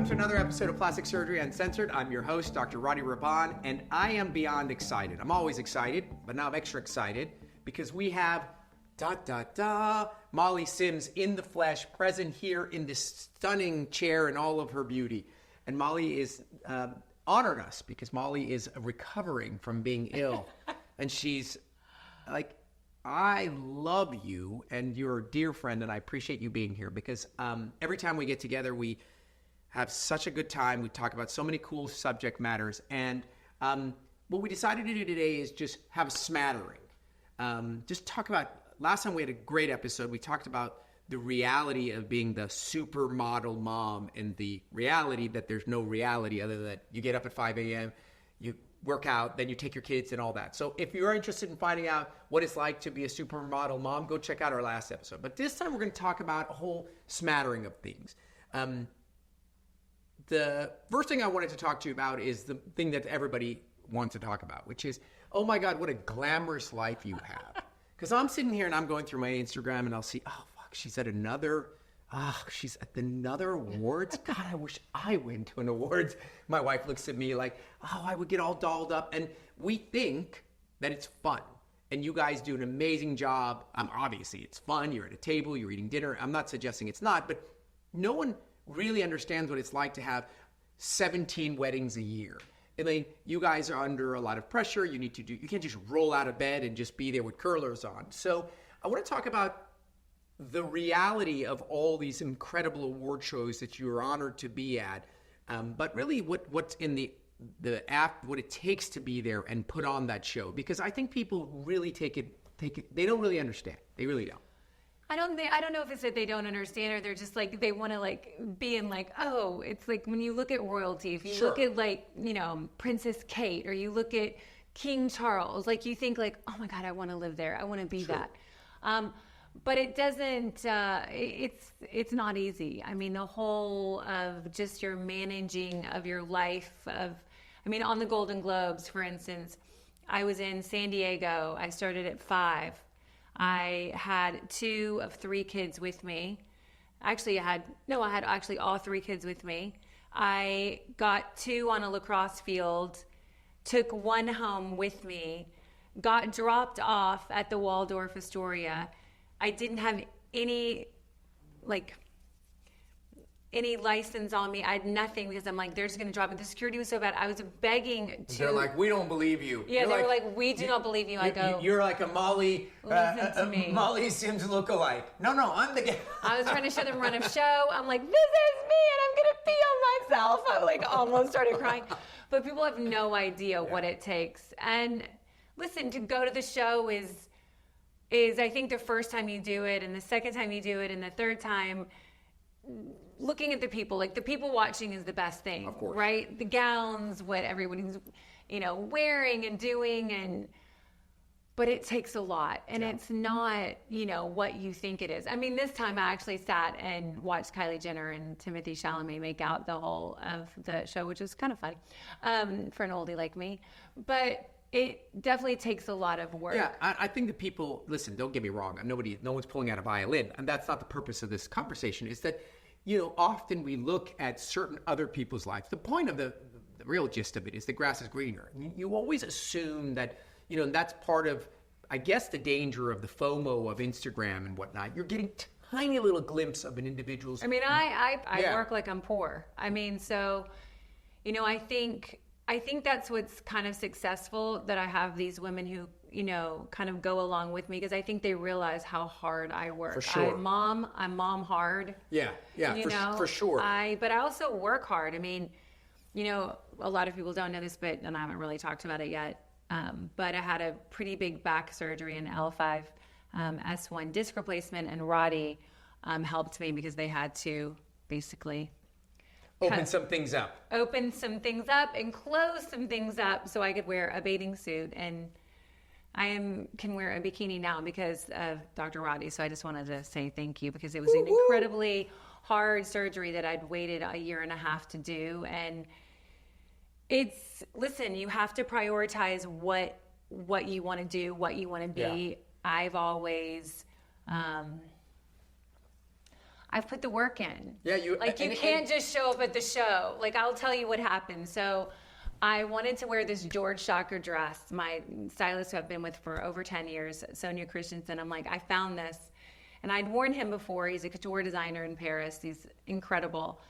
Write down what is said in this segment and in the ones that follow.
Welcome to another episode of Plastic Surgery Uncensored. I'm your host, Dr. Rahban, and I am beyond excited. I'm always excited, but now I'm extra excited because we have Molly Sims in the flesh, present here in this stunning chair in all of her beauty. And Molly is honored us because Molly is recovering from being ill. And she's like, I love you and you're a dear friend, and I appreciate you being here because every time we get together, we have such a good time. We talk about so many cool subject matters. And what we decided to do today is just have a smattering. Just talk about, last time we had a great episode. We talked about the reality of being the supermodel mom and the reality that there's no reality other than you get up at 5 a.m., you work out, then you take your kids and all that. So if you're interested in finding out what it's like to be a supermodel mom, go check out our last episode. But this time we're going to talk about a whole smattering of things. The first thing I wanted to talk to you about is the thing that everybody wants to talk about, which is, oh my God, what a glamorous life you have. Because I'm sitting here and I'm going through my Instagram and I'll see, oh, fuck, she's at another awards. God, I wish I went to an awards. My wife looks at me like, oh, I would get all dolled up. And we think that it's fun. And you guys do an amazing job. Obviously, it's fun. You're at a table, you're eating dinner. I'm not suggesting it's not, but no one really understands what it's like to have 17 weddings a year. I mean, you guys are under a lot of pressure. You can't just roll out of bed and just be there with curlers on. So I want to talk about the reality of all these incredible award shows that you're honored to be at, but really what's in the app, what it takes to be there and put on that show. Because I think people really take it, they don't really understand. They really don't. I don't know if it's that they don't understand or they're just like, they want to like be in like, oh, it's like when you look at royalty, if you look at like, you know, Princess Kate, or you look at King Charles, like you think like, oh my God, I want to live there. I want to be that. But it doesn't, it's not easy. I mean, the whole of just your managing of your life on the Golden Globes, for instance, I was in San Diego. I started at 5. I had 2 of 3 kids with me. Actually, I had all 3 kids with me. I got 2 on a lacrosse field, took 1 home with me, got dropped off at the Waldorf Astoria. I didn't have any license on me. I had nothing because I'm like, they're just going to drop it. The security was so bad. I was begging to. They're like, we don't believe you. Yeah, they were like, we do not believe you. I go, you're like a Molly, listen to me. Molly Sims lookalike. No, I'm the guy. I was trying to show them run a show. I'm like, this is me, and I'm going to feel myself. I like almost started crying. But people have no idea what it takes. And listen, to go to the show is I think the first time you do it, and the second time you do it, and the third time, looking at the people, like the people watching is the best thing, of course, right? The gowns, what everybody's, wearing and doing, but it takes a lot, and it's not, what you think it is. I mean, this time I actually sat and watched Kylie Jenner and Timothée Chalamet make out the whole of the show, which was kind of fun for an oldie like me, but it definitely takes a lot of work. Yeah, I think the people, listen, don't get me wrong. No one's pulling out a violin. And that's not the purpose of this conversation, is that, often we look at certain other people's lives. The point of the real gist of it is the grass is greener. You always assume that, and that's part of, I guess, the danger of the FOMO of Instagram and whatnot. You're getting tiny little glimpse of an individual's. I mean, I work like I'm poor. I mean, so, I think that's what's kind of successful, that I have these women who, kind of go along with me, because I think they realize how hard I work. For sure. I'm mom hard. Yeah, for sure. But I also work hard. I mean, a lot of people don't know this, and I haven't really talked about it yet. But I had a pretty big back surgery, an L5 S1 disc replacement, and Roddy helped me because they had to basically open some things up and close some things up so I could wear a bathing suit. And I can wear a bikini now because of Dr. Roddy. So I just wanted to say thank you, because it was an incredibly hard surgery that I'd waited a year and a half to do. And listen, you have to prioritize what you want to do, what you want to be. Yeah. I've always I've put the work in. Yeah, you can't just show up at the show. Like, I'll tell you what happened. So I wanted to wear this George Shocker dress. My stylist who I've been with for over 10 years, Sonia Christensen, I'm like, I found this. And I'd worn him before. He's a couture designer in Paris. He's incredible.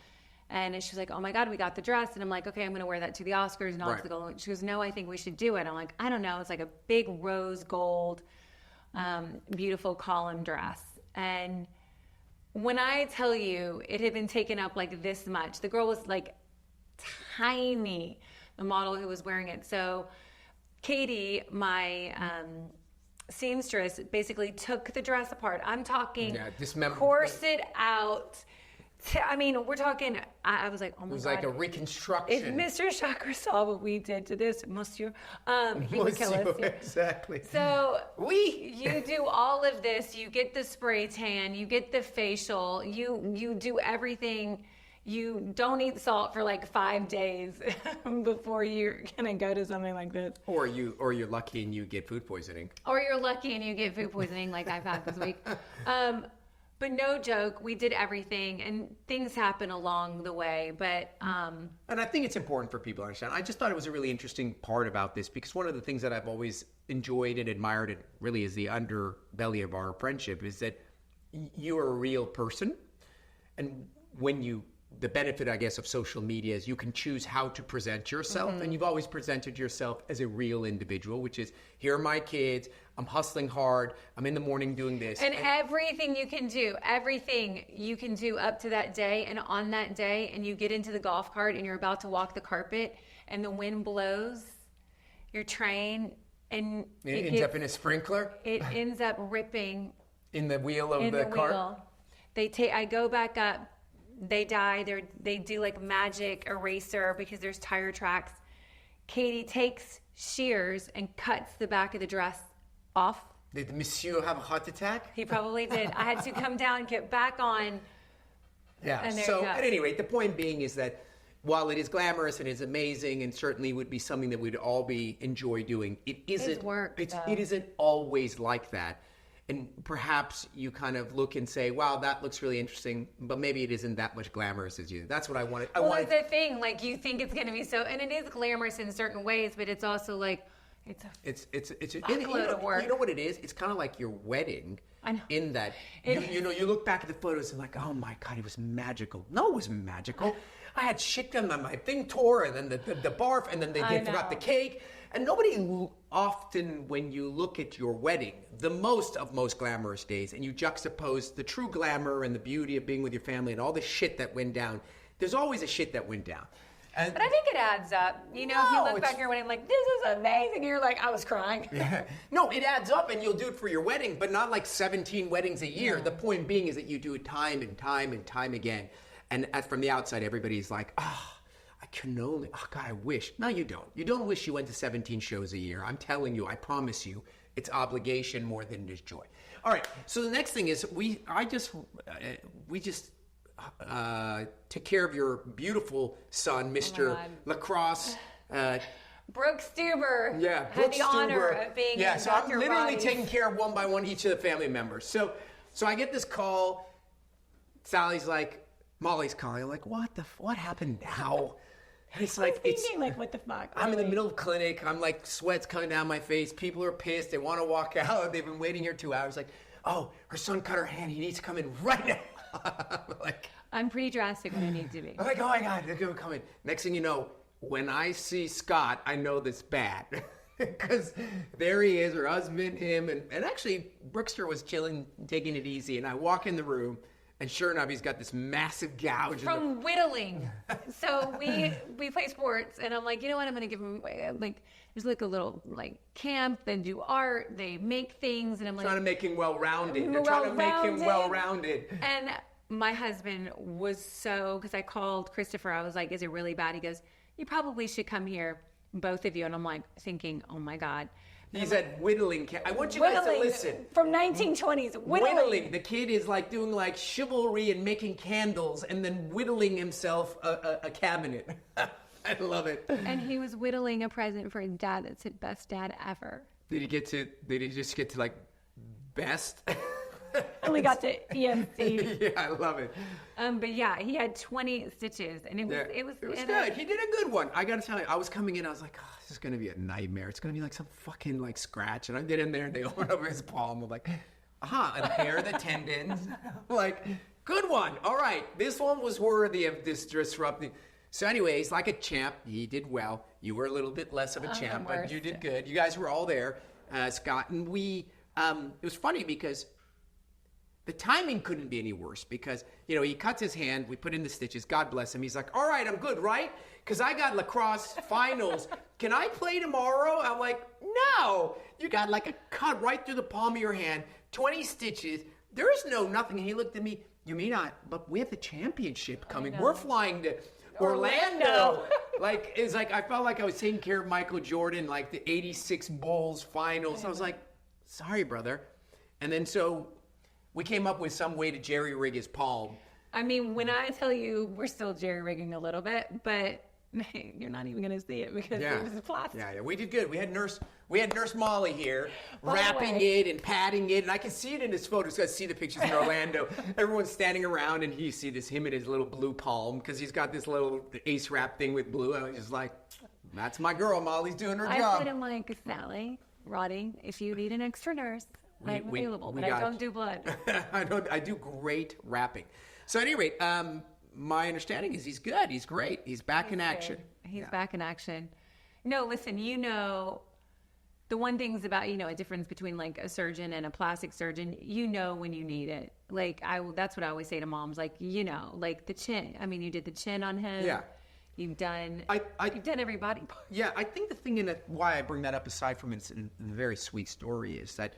And she was like, oh my God, we got the dress. And I'm like, okay, I'm going to wear that to the Oscars. And to the Golden. She goes, no, I think we should do it. I'm like, I don't know. It's like a big rose gold, beautiful column dress. And when I tell you it had been taken up like this much, the girl was like tiny, the model who was wearing it. So Katie, my seamstress, basically took the dress apart. I'm talking corset out. I mean, we're talking, I was like, oh my God. It was like a reconstruction. If Mr. Shocker saw what we did to this, Monsieur, he would kill us. Yeah. Exactly. So you do all of this. You get the spray tan. You get the facial. You do everything. You don't eat salt for like 5 days before you're going to go to something like this. Or you're lucky and you get food poisoning. Or you're lucky and you get food poisoning like I've had this week. But no joke, we did everything, and things happen along the way. But and I think it's important for people to understand. I just thought it was a really interesting part about this, because one of the things that I've always enjoyed and admired, and really is the underbelly of our friendship, is that you're a real person. And the benefit, I guess, of social media is you can choose how to present yourself. And you've always presented yourself as a real individual, which is, here are my kids, I'm hustling hard, I'm in the morning doing this. And everything you can do up to that day, and on that day, and you get into the golf cart and you're about to walk the carpet and the wind blows your train and it ends up in a sprinkler. It ends up ripping in the wheel of the cart. I go back up. They die. They do like magic eraser because there's tire tracks. Katie takes shears and cuts the back of the dress off. Did Monsieur have a heart attack? He probably did. I had to come down, get back on. Yeah. So at any rate, the point being is that while it is glamorous and is amazing and certainly would be something that we'd all enjoy doing, it isn't. It's work, it isn't always like that. And perhaps you kind of look and say, wow, that looks really interesting, but maybe it isn't that much glamorous as you. That's what I wanted. That's the thing. Like, you think it's going to be so, and it is glamorous in certain ways, but it's also like, it's a fuckload of work. You know what it is? It's kind of like your wedding. I know. In that, you look back at the photos and like, oh my God, it was magical. No, it wasn't magical. I had shit done on my thing tore, and then the barf, and then they forgot the cake. And nobody often, when you look at your wedding, the most glamorous days, and you juxtapose the true glamour and the beauty of being with your family and all the shit that went down, there's always a shit that went down. But I think it adds up. If you look back at your wedding, like, this is amazing. You're like, I was crying. Yeah. No, it adds up, and you'll do it for your wedding, but not like 17 weddings a year. Yeah. The point being is that you do it time and time and time again. And from the outside, everybody's like, oh God, I wish. No, you don't. You don't wish you went to 17 shows a year. I'm telling you, I promise you, it's obligation more than it is joy. All right. So the next thing is we just took care of your beautiful son, Mr. Lacrosse. Brooke Stuber. Yeah, had the honor of being. Yeah, so I'm literally taking care of one by one each of the family members. So I get this call. Sally's like, Molly's calling. I'm like, what happened now? And it's like, like, what the fuck? I'm in the middle of clinic. I'm like, sweat's coming down my face. People are pissed. They want to walk out. They've been waiting here 2 hours. Like, oh, her son cut her hand. He needs to come in right now. I'm pretty drastic when I need to be. I'm like, oh my God, they're going to come in. Next thing you know, when I see Scott, I know this bad. Because there he is, her husband, him. And actually, Brookster was chilling, taking it easy. And I walk in the room. And sure enough, he's got this massive gouge. From whittling. So we play sports, and I'm like, you know what? I'm going to give him, like, there's like a little, like, camp, then do art. They make things, and I'm like... Trying to make him well-rounded. They're trying to make him well-rounded. And my husband was because I called Christopher. I was like, is it really bad? He goes, you probably should come here, both of you. And I'm like thinking, oh, my God. He said whittling. I want you guys to listen. From 1920s, whittling. The kid is like doing like chivalry and making candles and then whittling himself a cabinet. I love it. And he was whittling a present for his dad that said best dad ever. Did he just get to like best? Only got to EMC. Yeah, I love it. But yeah, he had 20 stitches, and it was good. He did a good one. I got to tell you, I was coming in, I was like, oh, this is going to be a nightmare. It's going to be like some fucking like scratch. And I get in there and they open over his palm. I'm like, and hair the tendons. Like, good one. All right. This one was worthy of this disrupting. So anyways, like a champ, he did well. You were a little bit less of a champ, but you did good. You guys were all there, Scott. And it was funny because the timing couldn't be any worse because, he cuts his hand. We put in the stitches. God bless him. He's like, all right, I'm good, right? Because I got lacrosse finals. Can I play tomorrow? I'm like, no. You got like a cut right through the palm of your hand, 20 stitches. There is nothing. And he looked at me, you mean but we have the championship coming. We're flying to Orlando. It's like I felt like I was taking care of Michael Jordan, like the 86 Bulls finals. I was like, sorry, brother. And then so we came up with some way to jerry rig his palm. I mean, when I tell you we're still jerry rigging a little bit, but you're not even going to see it because it was plastic. Yeah, we did good. We had Nurse Molly here, wrapping it and patting it, and I can see it in his photos. You guys see the pictures in Orlando. Everyone's standing around, and you see him in his little blue palm because he's got this little ace wrap thing with blue. I was just like, that's my girl. Molly's doing her job. I put him like, Sally, Roddy, if you need an extra nurse, I'm available, but I don't do blood. I do great wrapping. So at any rate, my understanding is he's good. He's great. He's back in action. He's back in action. No, listen, the one thing's about, a difference between like a surgeon and a plastic surgeon, when you need it. Like that's what I always say to moms, like, like the chin. I mean, you did the chin on him. Yeah. You've done every body part. Yeah. I think the thing why I bring that up aside from it's a very sweet story is that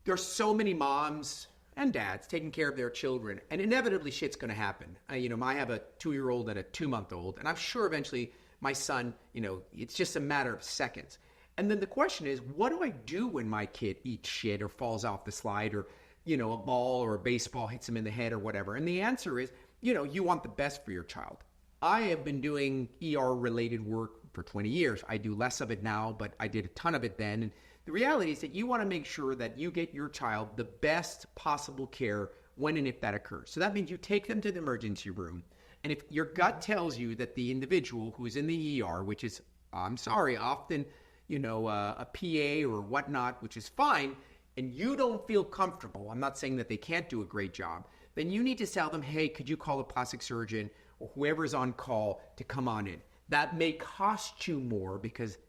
there's so many moms and dads taking care of their children, and inevitably shit's going to happen. I have a 2-year-old and a 2-month-old, and I'm sure eventually my son, it's just a matter of seconds. And then the question is, what do I do when my kid eats shit or falls off the slide or, a ball or a baseball hits him in the head or whatever? And the answer is, you want the best for your child. I have been doing ER-related work for 20 years. I do less of it now, but I did a ton of it then. And the reality is that you want to make sure that you get your child the best possible care when and if that occurs. So that means you take them to the emergency room. And if your gut tells you that the individual who is in the ER, which is, I'm sorry, often, a PA or whatnot, which is fine, and you don't feel comfortable, I'm not saying that they can't do a great job, then you need to tell them, hey, could you call a plastic surgeon or whoever's on call to come on in? That may cost you more because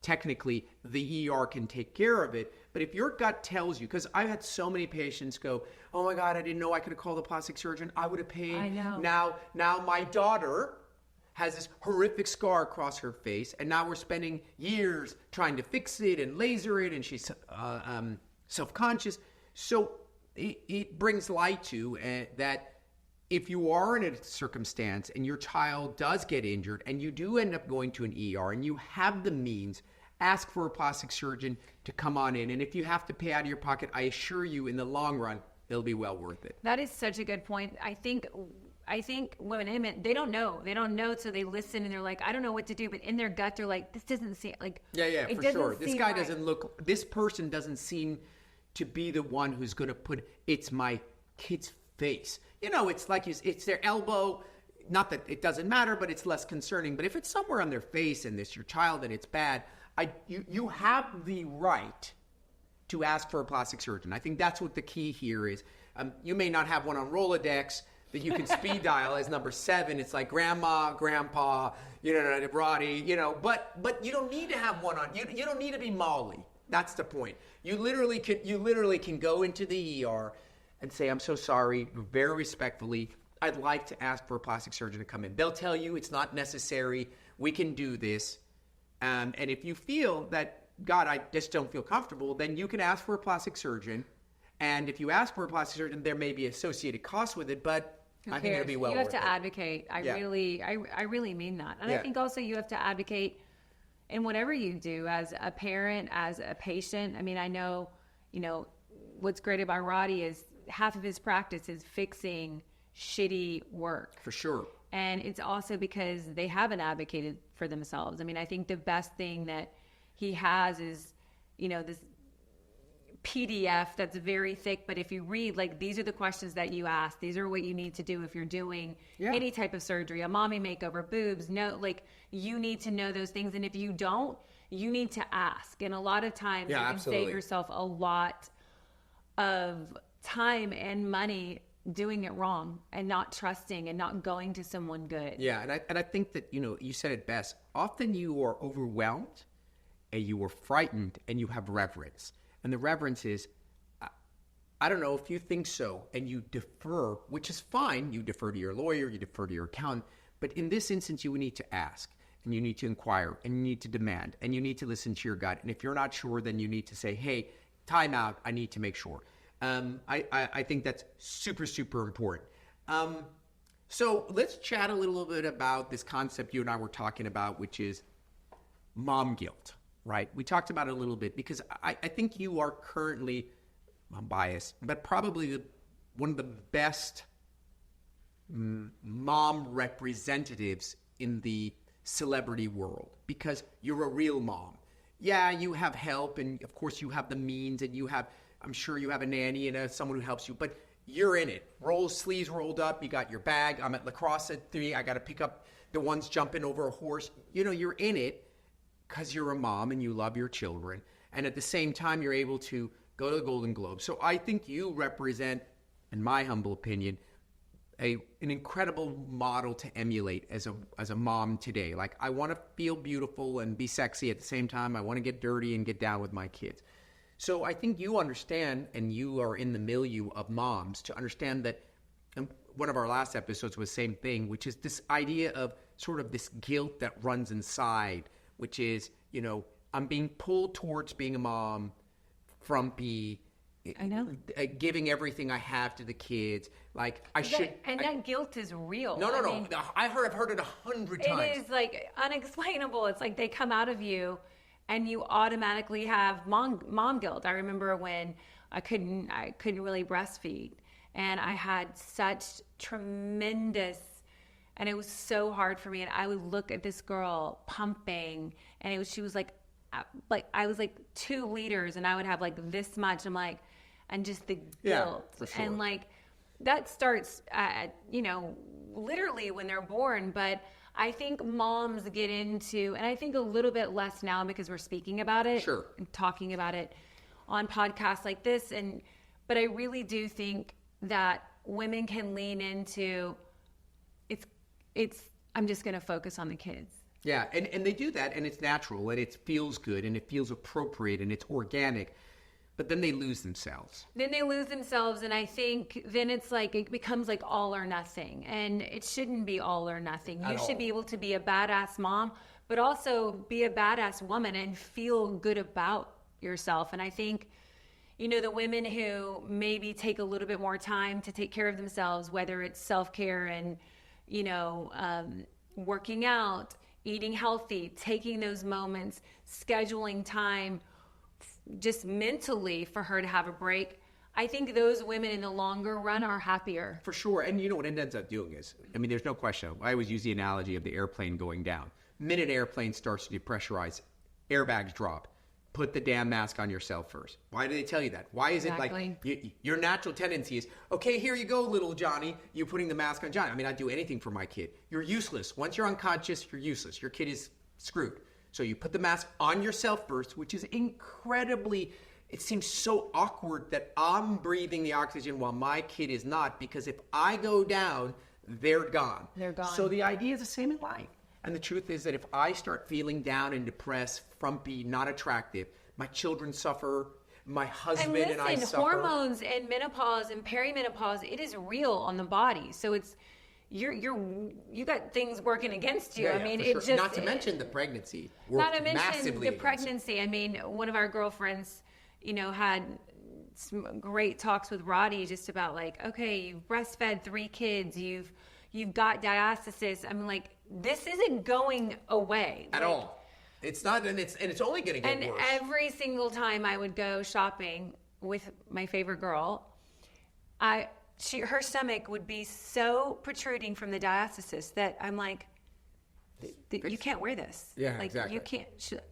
technically the ER can take care of it. But if your gut tells you, because I've had so many patients go, oh my God, I didn't know I could have called a plastic surgeon. I would have paid. I know. Now my daughter has this horrific scar across her face, and now we're spending years trying to fix it and laser it, and she's self-conscious. So it brings light to that if you are in a circumstance and your child does get injured and you do end up going to an ER and you have the means, ask for a plastic surgeon to come on in. And if you have to pay out of your pocket, I assure you in the long run, it'll be well worth it. That is such a good point. I think women, they don't know. They don't know, so they listen and they're like, I don't know what to do. But in their gut, they're like, this doesn't seem like... Yeah, for sure. This person doesn't seem to be the one who's going to put, it's my kid's face. It's like it's their elbow. Not that it doesn't matter, but it's less concerning. But if it's somewhere on their face and it's your child and it's bad, you have the right to ask for a plastic surgeon. I think that's what the key here is. You may not have one on Rolodex that you can speed dial as number 7. It's like grandma, grandpa, Roddy, but you don't need to have one on. You don't need to be Molly. That's the point. You literally can go into the ER and say, I'm so sorry, very respectfully, I'd like to ask for a plastic surgeon to come in. They'll tell you it's not necessary. We can do this. And if you feel that, God, I just don't feel comfortable, then you can ask for a plastic surgeon. And if you ask for a plastic surgeon, there may be associated costs with it, but I think it'll be well worth it. You have to advocate. I really mean that. And I think also you have to advocate in whatever you do as a parent, as a patient. I mean, I know, what's great about Roddy is half of his practice is fixing shitty work. For sure. And it's also because they haven't advocated for themselves. I mean, I think the best thing that he has is, this PDF that's very thick, but if you read, like, these are the questions that you ask. These are what you need to do if you're doing any type of surgery, a mommy makeover, boobs. No, like, you need to know those things. And if you don't, you need to ask. And a lot of times you can save yourself a lot of time and money doing it wrong and not trusting and not going to someone good. Yeah, and I think that, you said it best. Often you are overwhelmed and you are frightened and you have reverence. And the reverence is, I don't know if you think so, and you defer, which is fine. You defer to your lawyer, you defer to your accountant. But in this instance, you need to ask, and you need to inquire, and you need to demand, and you need to listen to your gut. And if you're not sure, then you need to say, hey, time out, I need to make sure. I think that's super, super important. So let's chat a little bit about this concept you and I were talking about, which is mom guilt, right? We talked about it a little bit because I think you are currently, I'm biased, but probably one of the best mom representatives in the celebrity world because you're a real mom. Yeah, you have help, and of course you have the means, and I'm sure you have a nanny and someone who helps you, but you're in it. Sleeves rolled up, you got your bag. I'm at lacrosse at 3. I got to pick up the ones jumping over a horse. You're in it because you're a mom and you love your children. And at the same time, you're able to go to the Golden Globe. So I think you represent, in my humble opinion, an incredible model to emulate as a mom today. Like, I want to feel beautiful and be sexy at the same time. I want to get dirty and get down with my kids. So I think you understand, and you are in the milieu of moms, to understand that, and one of our last episodes was the same thing, which is this idea of sort of this guilt that runs inside, which is, I'm being pulled towards being a mom, frumpy, I know, giving everything I have to the kids. Like, that guilt is real. No. I've heard it 100 times. It is like unexplainable. It's like they come out of you, and you automatically have mom guilt. I remember when I couldn't really breastfeed, and I had such tremendous, and it was so hard for me. And I would look at this girl pumping, and she was like I was like 2 liters, and I would have like this much. I'm like, and just the guilt, for sure. And like that starts at literally when they're born, but I think moms get into, and I think a little bit less now because we're speaking about it, sure, and talking about it on podcasts like this, but I really do think that women can lean into I'm just going to focus on the kids. Yeah, and they do that, and it's natural, and it feels good, and it feels appropriate, and it's organic. But then they lose themselves. And I think then it's like it becomes like all or nothing. And it shouldn't be all or nothing. You should be able to be a badass mom, but also be a badass woman and feel good about yourself. And I think, the women who maybe take a little bit more time to take care of themselves, whether it's self-care and, working out, eating healthy, taking those moments, scheduling time just mentally for her to have a break, I think those women in the longer run are happier. For sure. And what it ends up doing is, there's no question. I always use the analogy of the airplane going down. Minute airplane starts to depressurize, airbags drop. Put the damn mask on yourself first. Why do they tell you that? Why is it like your natural tendency is, okay, here you go, little Johnny. You're putting the mask on Johnny. I'd do anything for my kid. You're useless. Once you're unconscious, you're useless. Your kid is screwed. So you put the mask on yourself first, which is incredibly, it seems so awkward that I'm breathing the oxygen while my kid is not, because if I go down, they're gone. They're gone. So the idea is the same in life. And the truth is that if I start feeling down and depressed, frumpy, not attractive, my children suffer, my husband and I suffer. Hormones and menopause and perimenopause, it is real on the body. So it's, you got things working against you. Yeah, it just, not to mention the pregnancy. Not to mention the pregnancy. One of our girlfriends, had some great talks with Roddy just about like, okay, you've breastfed 3 kids, you've got diastasis. This isn't going away at all. It's not, and it's only going to get worse. And every single time I would go shopping with my favorite girl, her stomach would be so protruding from the diastasis that I'm like, you can't wear this. Yeah, exactly. You can't.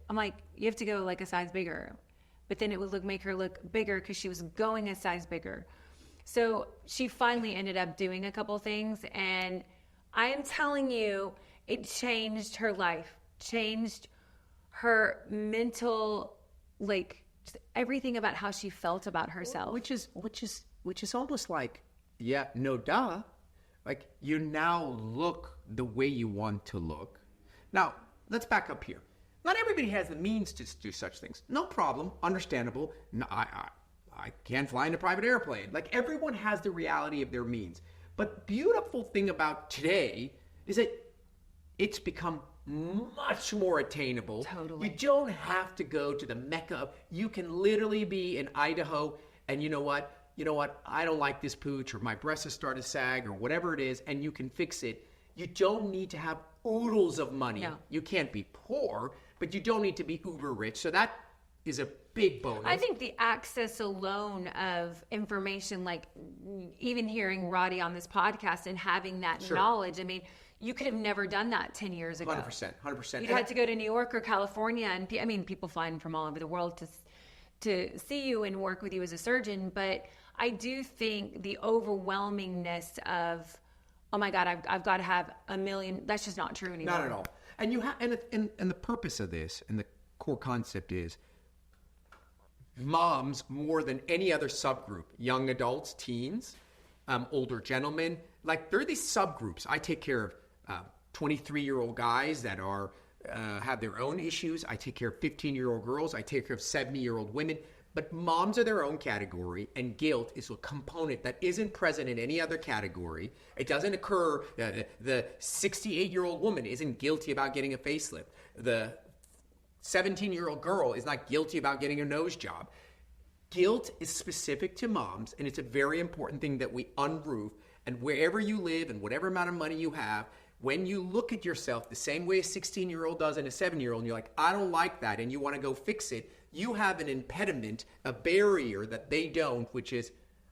I'm like, you have to go like a size bigger. but then it would make her look bigger because she was going a size bigger. So she finally ended up doing a couple things, and I am telling you, it changed her life, changed her mental, like, just everything about how she felt about herself. Which is almost like, yeah, no duh. Like, you now look the way you want to look. Now, let's back up here. Not everybody has the means to do such things. No problem, understandable. No, I can't fly in a private airplane. Like, everyone has the reality of their means. But beautiful thing about today is that it's become much more attainable. Totally. You don't have to go to the Mecca. You can literally be in Idaho, and you know what? I don't like this pooch, or my breasts have started to sag, or whatever it is, and you can fix it. You don't need to have oodles of money. No. You can't be poor, but you don't need to be uber rich. So that is a big bonus. I think the access alone of information, like even hearing Roddy on this podcast and having that knowledge, I mean, you could have never done that 10 years ago. 100%. You'd had to go to New York or California, and I mean, people flying from all over the world to see you and work with you as a surgeon. But I do think the overwhelmingness of, oh my God, I've got to have a million. That's just not true anymore. Not at all. And you have, and the purpose of this, and the core concept is, moms more than any other subgroup, young adults, teens, older gentlemen, like there are these subgroups. I take care of 23-year-old guys that are have their own issues. I take care of 15-year-old girls. I take care of 70-year-old women. But moms are their own category, and guilt is a component that isn't present in any other category. It doesn't occur. The 68-year-old woman isn't guilty about getting a facelift. The 17-year-old girl is not guilty about getting a nose job. Guilt is specific to moms, and it's a very important thing that we unroof. And wherever you live and whatever amount of money you have, when you look at yourself the same way a 16-year-old does and a 7-year-old, and you're like, I don't like that, and you want to go fix it, you have an impediment, a barrier that they don't, which is,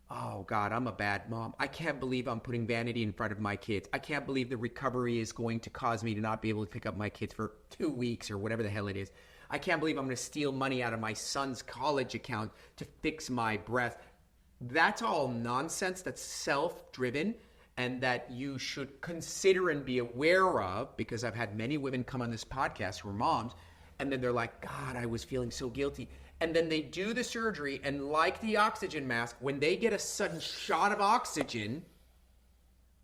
oh God, I'm a bad mom. I can't believe I'm putting vanity in front of my kids. I can't believe the recovery is going to cause me to not be able to pick up my kids for 2 weeks or whatever the hell it is. I can't believe I'm going to steal money out of my son's college account to fix my breath. That's all nonsense. That's self-driven, and that you should consider and be aware of, because I've had many women come on this podcast who are moms, and then they're like, God, I was feeling so guilty. And then they do the surgery, and like the oxygen mask, when they get a sudden shot of oxygen,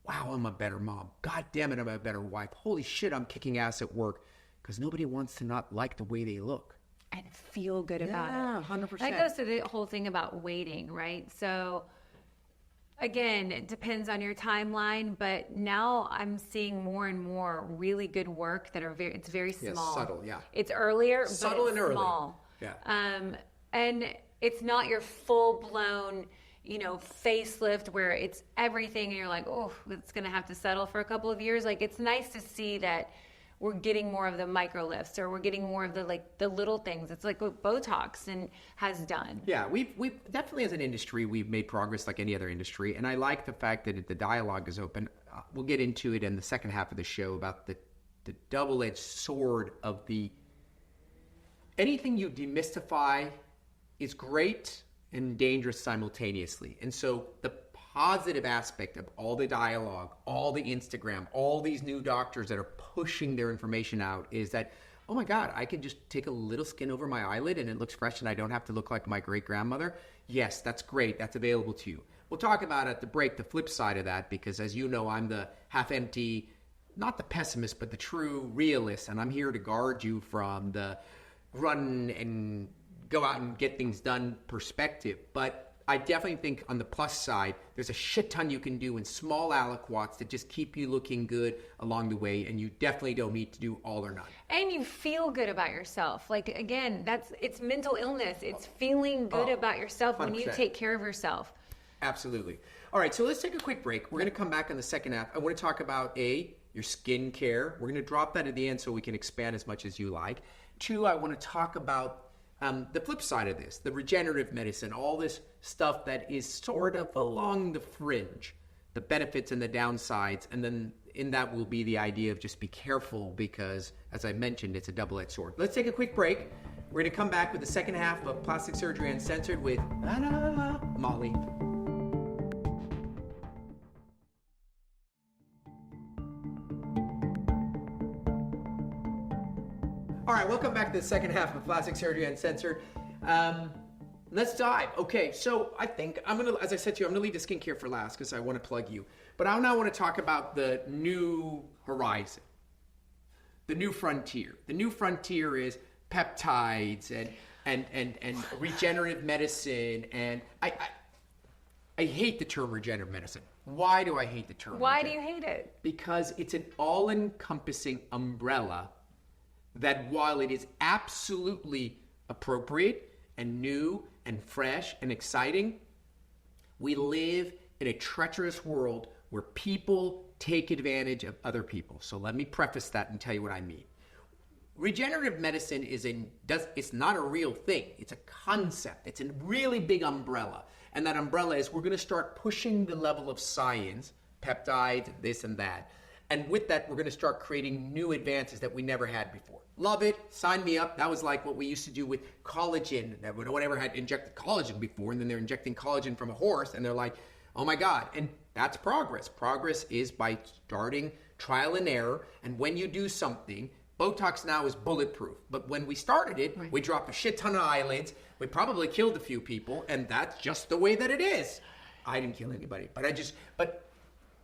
wow, I'm a better mom. God damn it, I'm a better wife. Holy shit, I'm kicking ass at work. Because nobody wants to not like the way they look. And feel good about it. Yeah, 100%. That goes to the whole thing about waiting, right? So, again, it depends on your timeline, but now I'm seeing more and more really good work that are it's very small. Subtle, yeah. It's earlier, Subtle but it's and early. small. Yeah. And it's not your full-blown, facelift where it's everything and you're like, oh, it's going to have to settle for a couple of years. Like, it's nice to see that we're getting more of the micro lifts, or we're getting more of the little things. It's like what Botox has done. Yeah, we've definitely, as an industry, we've made progress like any other industry. And I like the fact that the dialogue is open. We'll get into it in the second half of the show about the double-edged sword of anything you demystify is great and dangerous simultaneously. And so the positive aspect of all the dialogue, all the Instagram, all these new doctors that are pushing their information out is that, oh my God, I can just take a little skin over my eyelid and it looks fresh and I don't have to look like my great-grandmother. Yes, that's great. That's available to you. We'll talk about at the break the flip side of that, because as you know, I'm the half-empty, not the pessimist, but the true realist, and I'm here to guard you from the run and go out and get things done perspective. But I definitely think on the plus side, there's a shit ton you can do in small aliquots that just keep you looking good along the way, and you definitely don't need to do all or none. And you feel good about yourself. Like, again, it's mental illness. It's feeling good about yourself 100%. When you take care of yourself. Absolutely. All right, so let's take a quick break. We're going to come back in the second half. I want to talk about your skin care. We're going to drop that at the end so we can expand as much as you like. 2, I want to talk about the flip side of this, the regenerative medicine, all this stuff that is sort of along the fringe, the benefits and the downsides. And then in that will be the idea of just be careful because, as I mentioned, it's a double-edged sword. Let's take a quick break. We're going to come back with the second half of Plastic Surgery Uncensored with Molly. All right, welcome back to the second half of Plastic Surgery Uncensored. Let's dive. Okay, so I think as I said to you, I'm gonna leave the skincare for last because I want to plug you. But I now want to talk about the new horizon, the new frontier. The new frontier is peptides and regenerative medicine. And I hate the term regenerative medicine. Why do I hate the term? Why do you hate it? Because it's an all-encompassing umbrella that while it is absolutely appropriate and new and fresh and exciting, we live in a treacherous world where people take advantage of other people. So let me preface that and tell you what I mean. Regenerative medicine it's not a real thing. It's a concept. It's a really big umbrella. And that umbrella is we're going to start pushing the level of science, peptides, this and that. And with that, we're going to start creating new advances that we never had before. Love it. Sign me up. That was like what we used to do with collagen. No one ever had injected collagen before, and then they're injecting collagen from a horse, and they're like, oh my God. And that's progress. Progress is by starting trial and error. And when you do something, Botox now is bulletproof. But when we started it, we dropped a shit ton of eyelids. We probably killed a few people, and that's just the way that it is. I didn't kill anybody, but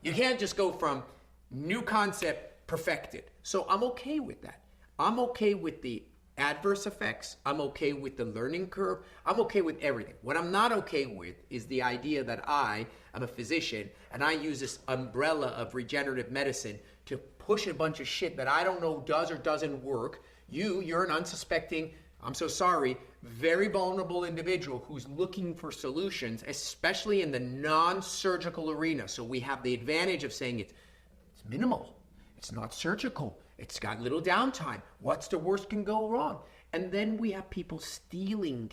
you can't just go from new concept perfected. So I'm okay with that. I'm okay with the adverse effects. I'm okay with the learning curve. I'm okay with everything. What I'm not okay with is the idea that I am a physician and I use this umbrella of regenerative medicine to push a bunch of shit that I don't know does or doesn't work. You're an unsuspecting, I'm so sorry, very vulnerable individual who's looking for solutions, especially in the non-surgical arena. So we have the advantage of saying it's minimal. It's not surgical. It's got little downtime. What's the worst can go wrong? And then we have people stealing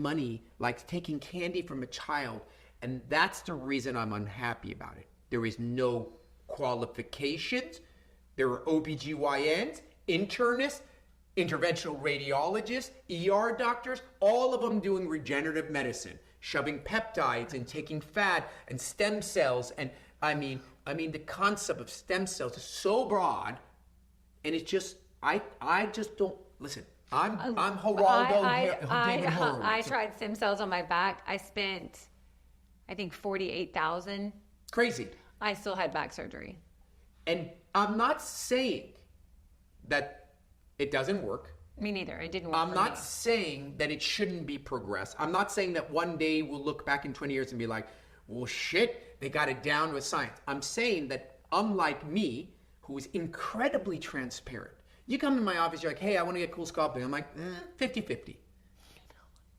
money, like taking candy from a child. And that's the reason I'm unhappy about it. There is no qualifications. There are OBGYNs, internists, interventional radiologists, ER doctors, all of them doing regenerative medicine, shoving peptides and taking fat and stem cells. And I mean, the concept of stem cells is so broad, and it's just, I just don't, listen, I'm Geraldo David Horowitz. I tried stem cells on my back. I spent, I think, $48,000. Crazy. I still had back surgery. And I'm not saying that it doesn't work. Me neither. It didn't work. I'm not saying that it shouldn't be progressed. I'm not saying that one day we'll look back in 20 years and be like, well, shit, they got it down with science. I'm saying that unlike me, who is incredibly transparent, you come in my office, you're like, hey, I want to get cool sculpting. I'm like, 50-50.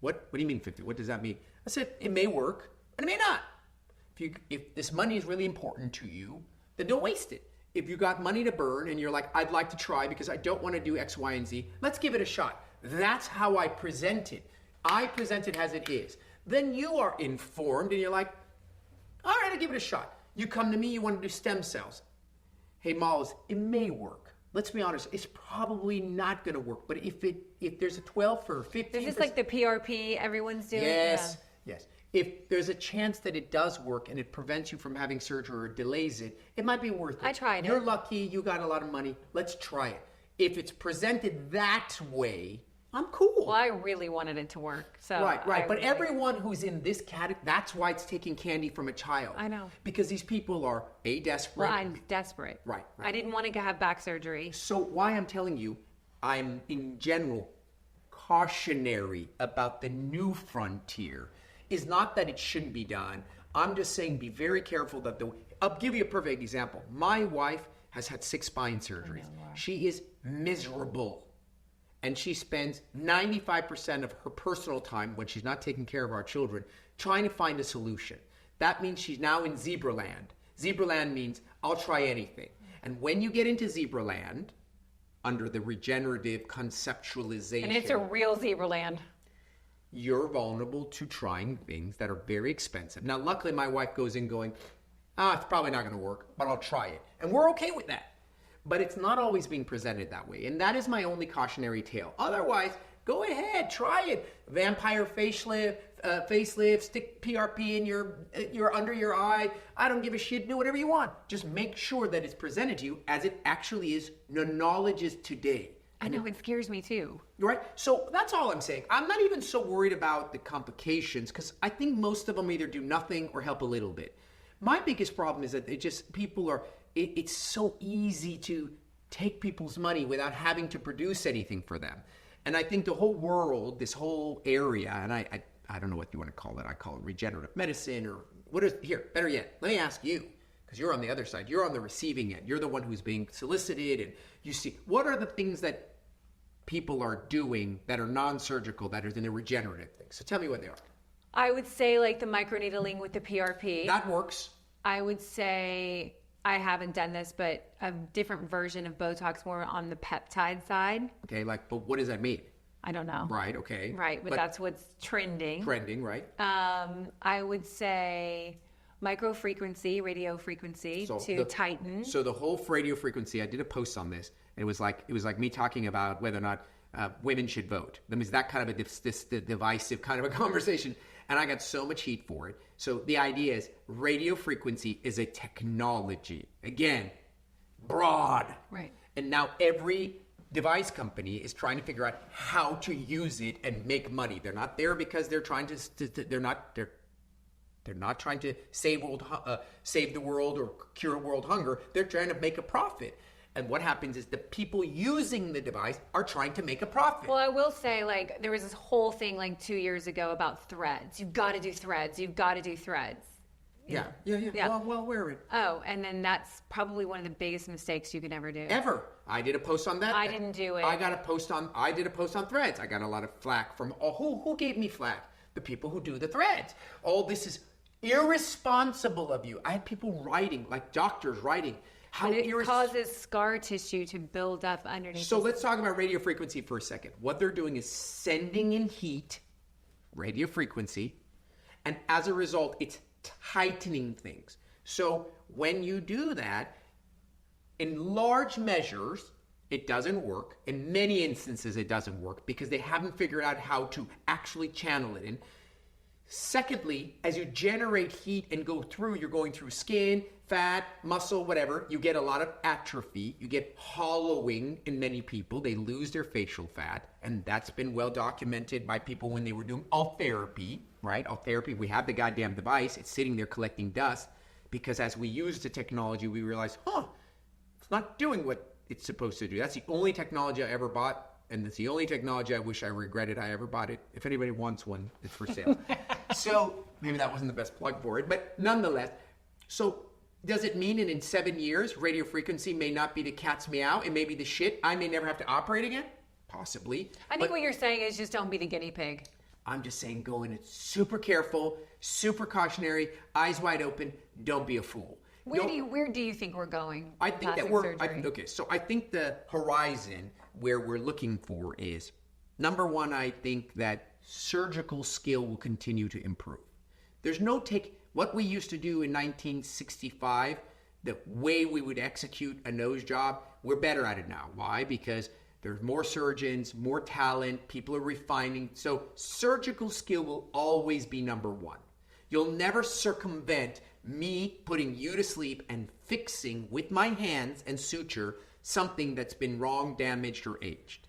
What do you mean 50? What does that mean? I said, it may work, but it may not. If this money is really important to you, then don't waste it. If you got money to burn and you're like, I'd like to try because I don't want to do X, Y, and Z, let's give it a shot. That's how I present it. I present it as it is. Then you are informed and you're like, all right, I'll give it a shot. You come to me, you want to do stem cells. Hey, Malls, it may work. Let's be honest, it's probably not going to work. But if there's a 12 or 15... Is this like the PRP everyone's doing? Yes. If there's a chance that it does work and it prevents you from having surgery or delays it, it might be worth it. I tried it. You're lucky, you got a lot of money. Let's try it. If it's presented that way, I'm cool. Well, I really wanted it to work. So Right. But everyone who's in this category, that's why it's taking candy from a child. I know. Because these people are, desperate. Well, I'm desperate. Right. I didn't want to have back surgery. So why I'm telling you, I'm in general cautionary about the new frontier is not that it shouldn't be done. I'm just saying be very careful that I'll give you a perfect example. My wife has had 6 spine surgeries. She is miserable. And she spends 95% of her personal time when she's not taking care of our children trying to find a solution. That means she's now in Zebraland. Zebraland means I'll try anything. And when you get into Zebraland, under the regenerative conceptualization... And it's a real Zebraland. You're vulnerable to trying things that are very expensive. Now, luckily, my wife goes in going, it's probably not going to work, but I'll try it. And we're okay with that. but it's not always being presented that way. And that is my only cautionary tale. Otherwise, go ahead, try it. Vampire facelift, stick PRP in your under your eye. I don't give a shit. Do whatever you want. Just make sure that it's presented to you as it actually is. The knowledge is today. I know, it scares me too. Right? So that's all I'm saying. I'm not even so worried about the complications because I think most of them either do nothing or help a little bit. My biggest problem is that it's so easy to take people's money without having to produce anything for them. And I think the whole world, this whole area, and I don't know what you want to call it. I call it regenerative medicine or what is, here, better yet, let me ask you, because you're on the other side. You're on the receiving end. You're the one who's being solicited and you see, what are the things that people are doing that are non-surgical, that are in the regenerative things? So tell me what they are. I would say like the microneedling with the PRP. That works. I would say, I haven't done this, but a different version of Botox more on the peptide side. Okay, but what does that mean? I don't know. Right, okay. Right, but that's what's trending. Trending, right. I would say microfrequency, radio frequency to tighten. So the whole radio frequency, I did a post on this, and it was like me talking about whether or not women should vote. That means that kind of a divisive kind of a conversation, and I got so much heat for it. So the idea is radio frequency is a technology. Again, broad. Right. And now every device company is trying to figure out how to use it and make money. They're not there because they're trying they're not trying to save the world or cure world hunger. They're trying to make a profit. And what happens is the people using the device are trying to make a profit. Well, I will say, like, there was this whole thing like 2 years ago about threads. You've got to do threads. You've got to do threads. Yeah. Well, where it? Oh, and then that's probably one of the biggest mistakes you could ever do. Ever. I did a post on that. I didn't do it. I did a post on threads. I got a lot of flack from, who gave me flack? The people who do the threads. Oh, this is irresponsible of you. I had people writing, like doctors writing. How it causes scar tissue to build up underneath. So let's talk about radio frequency for a second. What they're doing is sending in heat, radio frequency, and as a result, it's tightening things. So when you do that, in large measures, it doesn't work. In many instances, it doesn't work because they haven't figured out how to actually channel it in. Secondly, as you generate heat and go through, you're going through skin, fat, muscle, whatever, you get a lot of atrophy. You get hollowing in many people. They lose their facial fat, and that's been well documented by people when they were doing all therapy, right? All therapy, we have the goddamn device. It's sitting there collecting dust because as we use the technology, we realize, it's not doing what it's supposed to do. That's the only technology I ever bought. And it's the only technology I wish I regretted I ever bought it. If anybody wants one, it's for sale. So maybe that wasn't the best plug for it, but nonetheless. So does it mean that in 7 years, radio frequency may not be the cat's meow? It may be the shit. I may never have to operate again? Possibly. I think what you're saying is just don't be the guinea pig. I'm just saying go in it super careful, super cautionary, eyes wide open. Don't be a fool. Where do you think we're going? I think that I think the horizon where we're looking for is, number one, I think that surgical skill will continue to improve. There's no what we used to do in 1965, the way we would execute a nose job, we're better at it now. Why? Because there's more surgeons, more talent, people are refining. So surgical skill will always be number one. You'll never circumvent me putting you to sleep and fixing with my hands and suture something that's been wrong, damaged, or aged.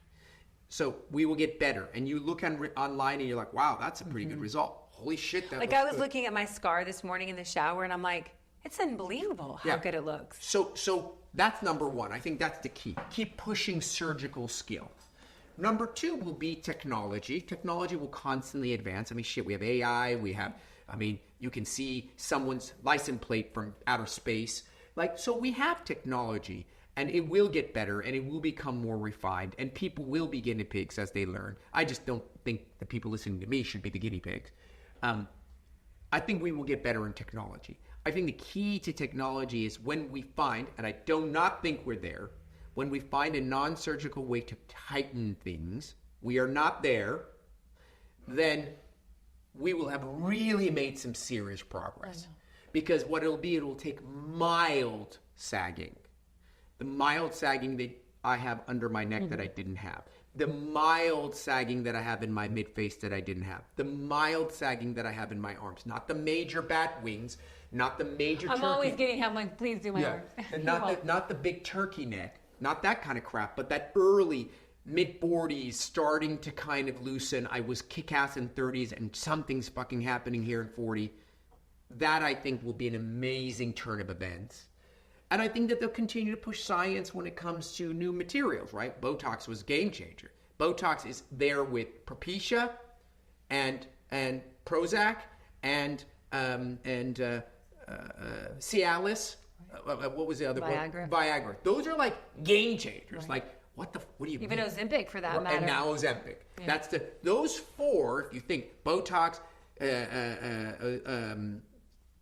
So we will get better. And you look online and you're like, wow, that's a pretty good result. Holy shit, that looks I was good. Looking at my scar this morning in the shower and I'm like, it's unbelievable how good it looks. So that's number one. I think that's the key. Keep pushing surgical skill. Number two will be technology. Technology will constantly advance. I mean, shit, we have AI, you can see someone's license plate from outer space. So we have technology, and it will get better, and it will become more refined, and people will be guinea pigs as they learn. I just don't think the people listening to me should be the guinea pigs. I think we will get better in technology. I think the key to technology is when we find, and I do not think we're there, when we find a non-surgical way to tighten things, we are not there, then we will have really made some serious progress. Because what it'll take mild sagging The mild sagging that I have under my neck that I didn't have. The mild sagging that I have in my mid-face that I didn't have. The mild sagging that I have in my arms. Not the major bat wings, not the major I'm turkey. always getting I'm like, please do my arms. And not the big turkey neck, not that kind of crap, but that early mid-40s starting to kind of loosen. I was kick-ass in 30s and something's fucking happening here in 40. That I think will be an amazing turn of events. And I think that they'll continue to push science when it comes to new materials, right? Botox was a game changer. Botox is there with Propecia and Prozac and Cialis. What was the other Viagra. one? Viagra. Those are like game changers. Right. Like, what do you Even mean? Ozempic for that matter. And now Ozempic. Yeah. That's those four, if you think Botox,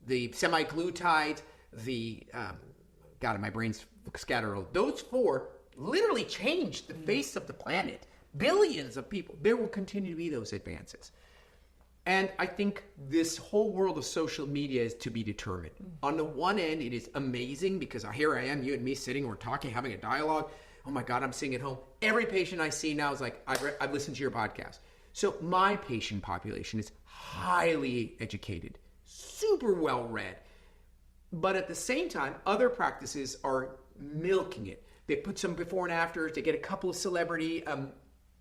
the semaglutide, the God, my brain's scattered. Those four literally changed the face of the planet. Billions of people. There will continue to be those advances. And I think this whole world of social media is to be determined. On the one end, it is amazing because here I am, you and me sitting, we're talking, having a dialogue. Oh my God, I'm sitting at home. Every patient I see now is like, I've listened to your podcast. So my patient population is highly educated, super well read. But at the same time, other practices are milking it. They put some before and afters. They get a couple of celebrity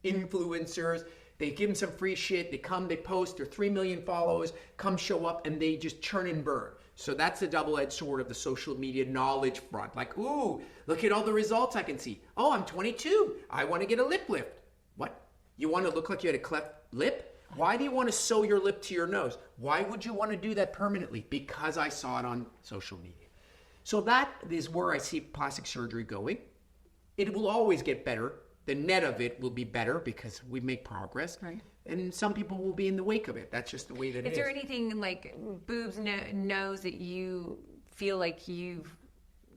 influencers. They give them some free shit. They come, they post. Their 3 million followers come show up, and they just churn and burn. So that's the double-edged sword of the social media knowledge front. Like, ooh, look at all the results I can see. Oh, I'm 22. I want to get a lip lift. What? You want to look like you had a cleft lip? Why do you want to sew your lip to your nose? Why would you want to do that permanently? Because I saw it on social media. So that is where I see plastic surgery going. It will always get better. The net of it will be better because we make progress. Right. And some people will be in the wake of it. That's just the way that it is. Is there anything like boobs, nose that you feel like you've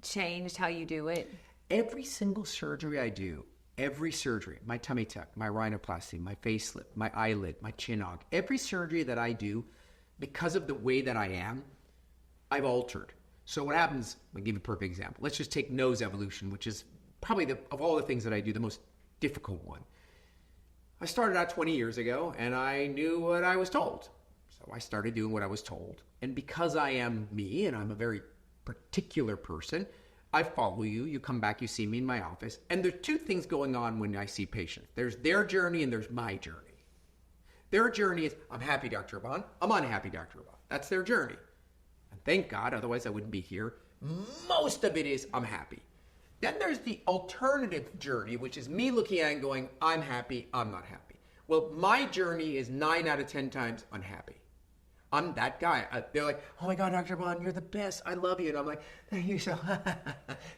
changed how you do it? Every single surgery I do, every surgery, my tummy tuck, my rhinoplasty, my facelift, my eyelid, my chin-og, every surgery that I do, because of the way that I am, I've altered. So what happens, I'll give you a perfect example. Let's just take nose evolution, which is probably, of all the things that I do, the most difficult one. I started out 20 years ago, and I knew what I was told. So I started doing what I was told. And because I am me, and I'm a very particular person, I follow you. You come back, you see me in my office. And there's two things going on when I see patients. There's their journey and there's my journey. Their journey is, I'm happy, Dr. Rahban. I'm unhappy, Dr. Rahban. That's their journey. And thank God, otherwise I wouldn't be here. Most of it is, I'm happy. Then there's the alternative journey, which is me looking at it and going, I'm happy, I'm not happy. Well, my journey is 9 out of 10 times unhappy. I'm that guy. They're like, oh my God, Dr. Bond, you're the best. I love you. And I'm like, thank you so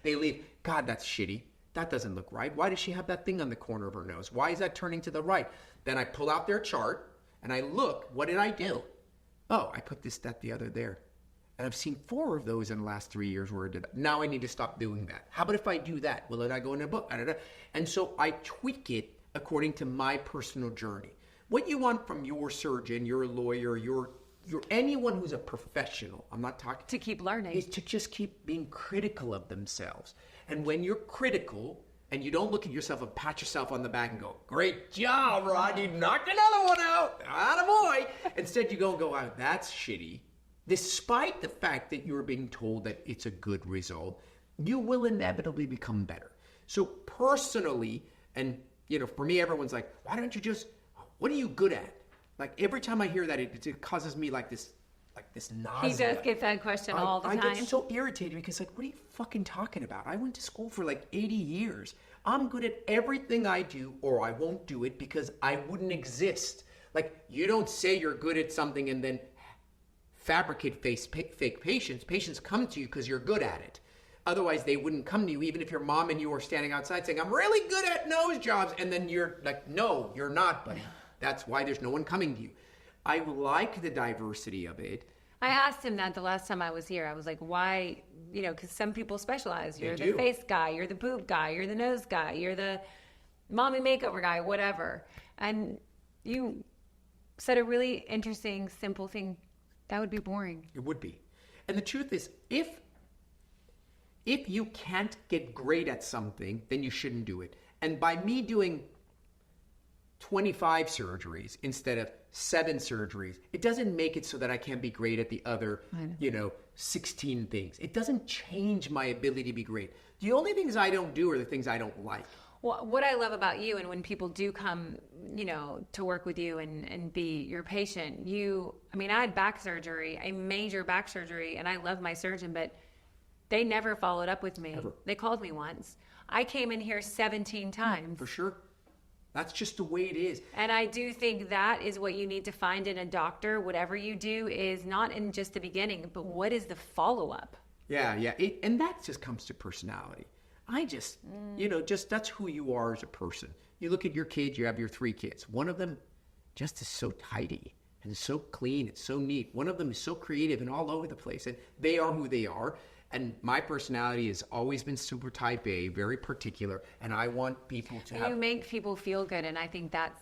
They leave. God, that's shitty. That doesn't look right. Why does she have that thing on the corner of her nose? Why is that turning to the right? Then I pull out their chart and I look, what did I do? Oh, I put this, that, the other there. And I've seen 4 of those in the last 3 years where I did that. Now I need to stop doing that. How about if I do that? Well, then I go in a book. And so I tweak it according to my personal journey. What you want from your surgeon, your lawyer, your anyone who's a professional, I'm not talking... To keep learning. Is to just keep being critical of themselves. And when you're critical and you don't look at yourself and pat yourself on the back and go, great job, Rod, you knocked another one out. Attaboy. Instead you go and go, oh, that's shitty. Despite the fact that you're being told that it's a good result, you will inevitably become better. So personally, and for me, everyone's like, why don't you just, what are you good at? Like every time I hear that, it causes me like this nausea. He does get that question all the time. I get so irritated because what are you fucking talking about? I went to school for 80 years. I'm good at everything I do, or I won't do it because I wouldn't exist. You don't say you're good at something and then fabricate fake patients. Patients come to you because you're good at it. Otherwise, they wouldn't come to you, even if your mom and you are standing outside saying, I'm really good at nose jobs. And then you're like, no, you're not, buddy. That's why there's no one coming to you. I like the diversity of it. I asked him that the last time I was here. I was like, why? Because some people specialize. You're They the do. face guy, you're the boob guy, you're the nose guy, you're the mommy makeover guy, whatever. And you said a really interesting, simple thing. That would be boring. It would be. And the truth is, if if you can't get great at something, then you shouldn't do it. And by me doing 25 surgeries instead of 7 surgeries, it doesn't make it so that I can't be great at the other, 16 things. It doesn't change my ability to be great. The only things I don't do are the things I don't like. Well, what I love about you, and when people do come, to work with you and be your patient, I had back surgery, a major back surgery, and I love my surgeon, but they never followed up with me. Ever. They called me once. I came in here 17 times. For sure. That's just the way it is. And I do think that is what you need to find in a doctor. Whatever you do is not in just the beginning, but what is the follow-up? Yeah. And that just comes to personality. That's who you are as a person. You look at your kids, you have your 3 kids. One of them just is so tidy and so clean, it's so neat. One of them is so creative and all over the place. And they are who they are. And my personality has always been super type A, very particular. And I want people to have... You make people feel good, and I think that's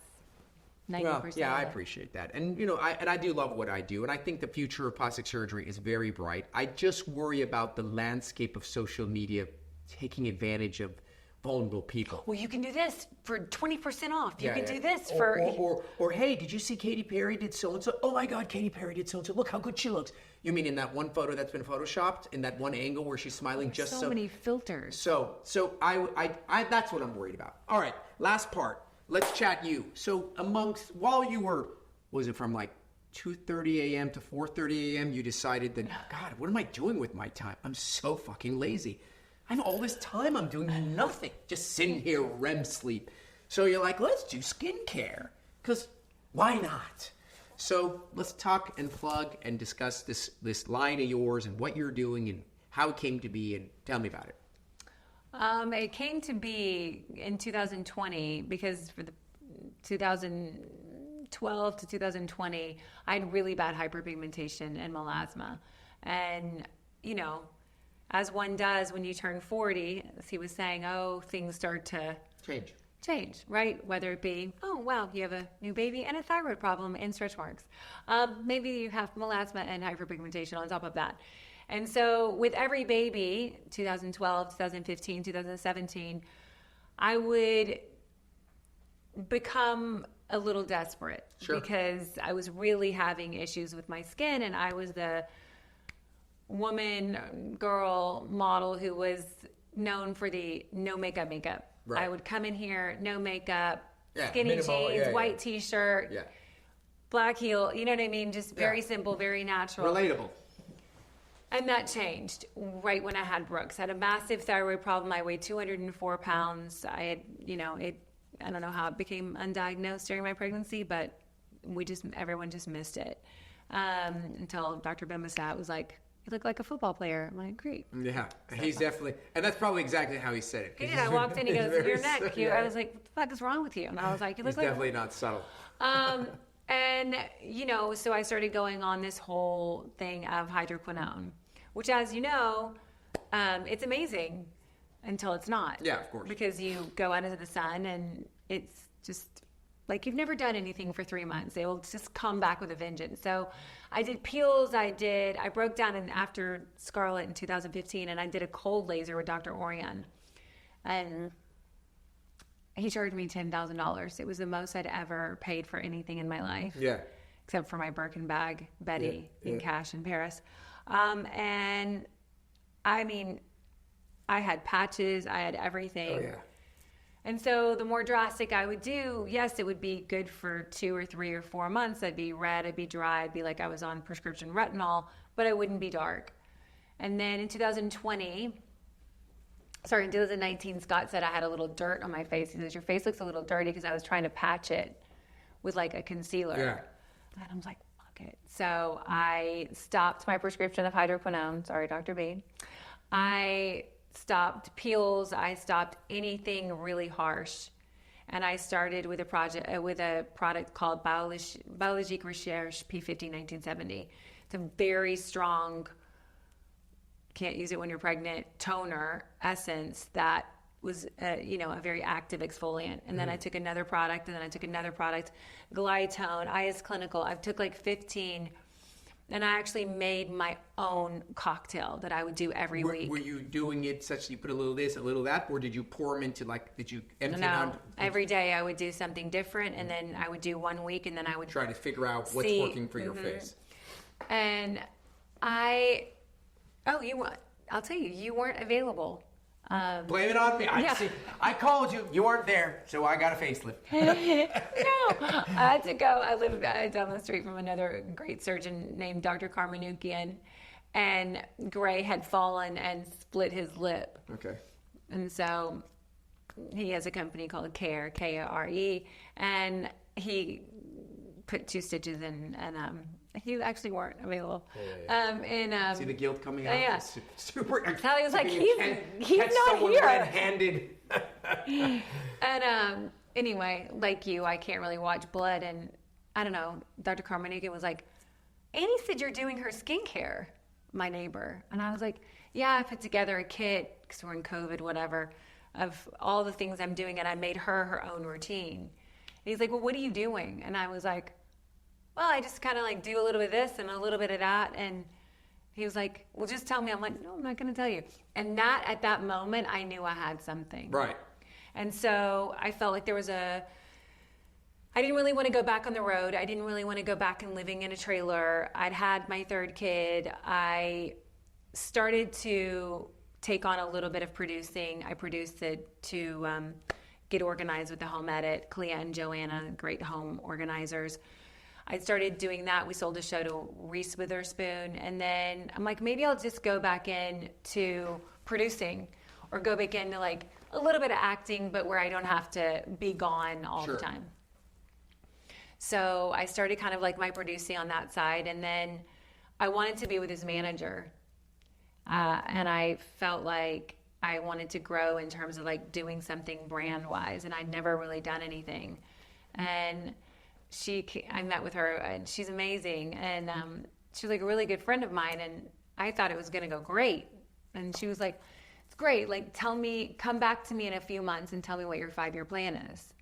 90% Well, yeah, I of it. appreciate that. And, I do love what I do. And I think the future of plastic surgery is very bright. I just worry about the landscape of social media taking advantage of vulnerable people. Well, you can do this for 20% off. You Yeah, can yeah. do this for... Or, hey, did you see Katy Perry did so-and-so? Oh, my God, Katy Perry did so-and-so. Look how good she looks. You mean in that one photo that's been photoshopped? In that one angle where she's smiling just so... so many filters. So I that's what I'm worried about. All right, last part. Let's chat you. So while you were, was it from like 2:30 a.m. to 4:30 a.m., you decided that, God, what am I doing with my time? I'm so fucking lazy. I have all this time, I'm doing nothing, just sitting here REM sleep. So you're like, let's do skincare, because why not? So let's talk and plug and discuss this line of yours and what you're doing and how it came to be, and tell me about it. It came to be in 2020 because for the 2012 to 2020, I had really bad hyperpigmentation and melasma. And, as one does when you turn 40, as he was saying, things start to change, right? Whether it be, you have a new baby and a thyroid problem and stretch marks. Maybe you have melasma and hyperpigmentation on top of that. And so with every baby, 2012, 2015, 2017, I would become a little desperate because I was really having issues with my skin, and I was the girl model who was known for the no makeup. Right. I would come in here, no makeup, skinny jeans, white t-shirt, black heel, you know what I mean? Just very simple, very natural. Relatable. And that changed right when I had Brooks. I had a massive thyroid problem. I weighed 204 pounds. I had, I don't know how it became undiagnosed during my pregnancy, but everyone just missed it. Until Dr. Bimbasat was like, you look like a football player. I'm like, great. Yeah, he's definitely, and that's probably exactly how he said it. He did. I walked in, he goes, your neck. I was like, what the fuck is wrong with you? And I was like, you look he's definitely not subtle. And, so I started going on this whole thing of hydroquinone, which, as you know, it's amazing until it's not. Yeah, of course. Because you go out into the sun and it's just like you've never done anything for 3 months. They will just come back with a vengeance. So I did peels. I broke down after Scarlet in 2015, and I did a cold laser with Dr. Orion. And he charged me $10,000. It was the most I'd ever paid for anything in my life. Yeah. Except for my Birkin bag, Betty, in cash in Paris. And I mean, I had patches, I had everything. Oh, yeah. And so the more drastic I would do, yes, it would be good for 2 or 3 or 4 months. I'd be red, I'd be dry, I'd be like I was on prescription retinol, but I wouldn't be dark. And then in 2019, Scott said I had a little dirt on my face. He says, your face looks a little dirty, because I was trying to patch it with like a concealer. Yeah. And I was like, fuck it. So I stopped my prescription of hydroquinone. Sorry, Dr. B. I stopped peels. I stopped anything really harsh. And I started with a product called Biologique Recherche P50 1970. It's a very strong, can't use it when you're pregnant, toner essence that was a very active exfoliant. And then I took another product, and then I took another product, Glytone, IS Clinical. I've took like 15 And I actually made my own cocktail that I would do every week. Were you doing it such that you put a little this, a little that, or did you pour them into did you empty it No, out? every day I would do something different, and then I would do 1 week, and then I would try to figure out what's working for your face. And I'll tell you, you weren't available. Blame it on me. I called you. You weren't there, so I got a facelift. No, I had to go. I live down the street from another great surgeon named Dr. Karmanoukian, and Gray had fallen and split his lip. Okay. And so he has a company called Care, K-A-R-E, and he put 2 stitches in, and he actually weren't available. See the guilt coming out? Yeah. Super. Sally was like, he's not here. Red-handed. And anyway, like you, I can't really watch blood. And I don't know, Dr. Karmanoukian was like, Annie said you're doing her skincare, my neighbor. And I was like, yeah, I put together a kit, because we're in COVID, whatever, of all the things I'm doing. And I made her own routine. And he's like, well, what are you doing? And I was like, well, I just kind of like do a little bit of this and a little bit of that. And he was like, well, just tell me. I'm like, no, I'm not going to tell you. And at that moment, I knew I had something. Right. And so I felt like I didn't really want to go back on the road. I didn't really want to go back and living in a trailer. I'd had my 3rd kid. I started to take on a little bit of producing. I produced it to Get Organized with the Home Edit. Clea and Joanna, great home organizers. I started doing that. We sold a show to Reese Witherspoon. And then I'm like, maybe I'll just go back into producing or go back into like a little bit of acting, but where I don't have to be gone all the time. So I started kind of like my producing on that side. And then I wanted to be with his manager. And I felt like I wanted to grow in terms of like doing something brand wise. And I'd never really done anything. And I met with her, and she's amazing, and she's like a really good friend of mine, and I thought it was going to go great, and she was like, it's great, like come back to me in a few months and tell me what your 5-year plan is.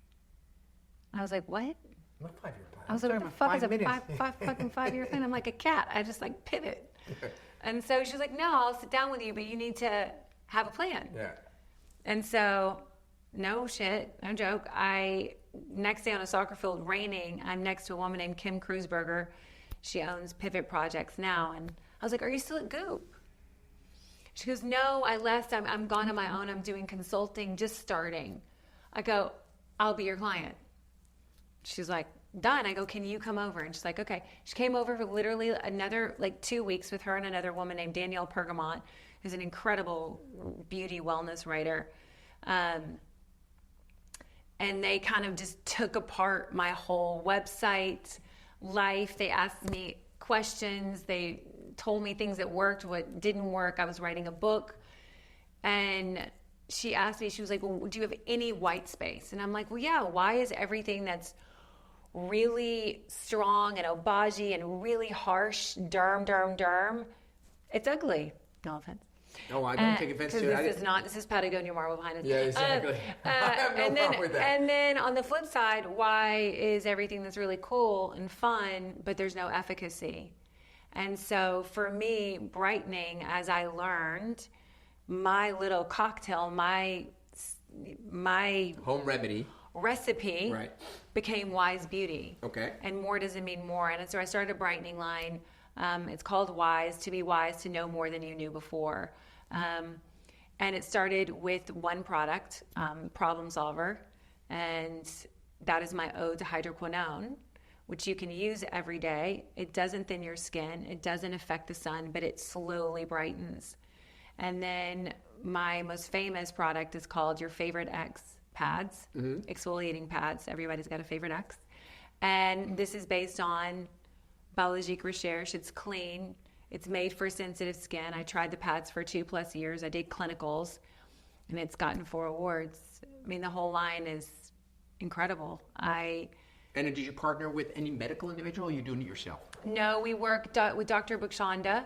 I was like, what? What 5-year plan? I was like, what the fuck is a fucking 5-year plan? I'm like a cat. I just like pivot. And so she's like, no, I'll sit down with you, but you need to have a plan. Yeah. And so, no shit, no joke, next day on a soccer field, raining, I'm next to a woman named Kim Kreuzberger. She owns Pivot Projects now. And I was like, are you still at Goop? She goes, no, I left. I'm gone on my own. I'm doing consulting, just starting. I go, I'll be your client. She's like, done. I go, can you come over? And she's like, okay. She came over for literally another 2 weeks with her and another woman named Danielle Pergamont, who's an incredible beauty wellness writer. And they kind of just took apart my whole website, life. They asked me questions. They told me things that worked, what didn't work. I was writing a book. And she asked me, she was like, well, do you have any white space? And I'm like, well, yeah, why is everything that's really strong and obagi and really harsh, derm, it's ugly. No offense. No, I don't take offense to it. This is Patagonia marble behind us. Yeah, exactly. I have no problem with that. And then on the flip side, why is everything that's really cool and fun, but there's no efficacy? And so for me, brightening, as I learned, my little cocktail, my home remedy recipe became Wise Beauty. Okay. And more doesn't mean more. And so I started a brightening line. It's called Wise, to be wise, to know more than you knew before. And it started with one product, Problem Solver. And that is my ode to hydroquinone, which you can use every day. It doesn't thin your skin. It doesn't affect the sun, but it slowly brightens. And then my most famous product is called Your Favorite X pads, exfoliating pads. Everybody's got a favorite X. And this is based on Biologique Recherche. It's clean. It's made for sensitive skin. I tried the pads for 2+ years. I did clinicals, and it's gotten 4 awards. I mean, the whole line is incredible. And did you partner with any medical individual, or are you doing it yourself? No, we work with Dr. Bukshanda.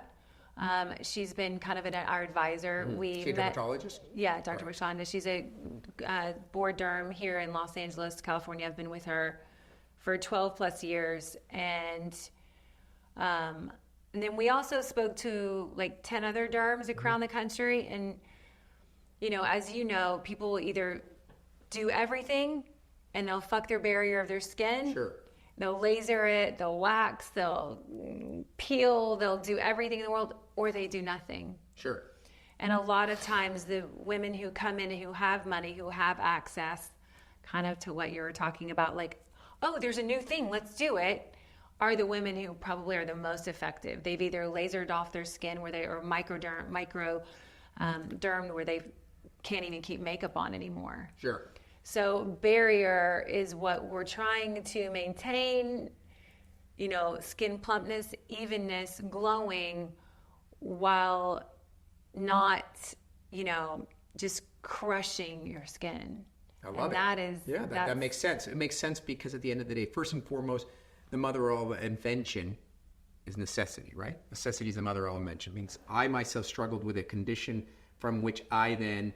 She's been kind of our advisor. She's a dermatologist? Yeah, Dr. Bukshanda. She's a board derm here in Los Angeles, California. I've been with her for 12+ years, and And then we also spoke to like 10 other derms around the country. And, you know, as you know, people will either do everything and they'll fuck their barrier of their skin. Sure. They'll laser it, they'll wax, they'll peel, they'll do everything in the world, or they do nothing. Sure. And a lot of times the women who come in who have money, who have access, kind of to what you were talking about, like, oh, there's a new thing, let's do it, are the women who probably are the most effective. They've either lasered off their skin where they, or microdermed where they can't even keep makeup on anymore. Sure. So barrier is what we're trying to maintain, you know, skin plumpness, evenness, glowing, while not, you know, just crushing your skin. I love it. That is, yeah, that makes sense. It makes sense because at the end of the day, first and foremost, the mother of all invention is necessity, right? Necessity is the mother of all invention. It means I myself struggled with a condition from which I then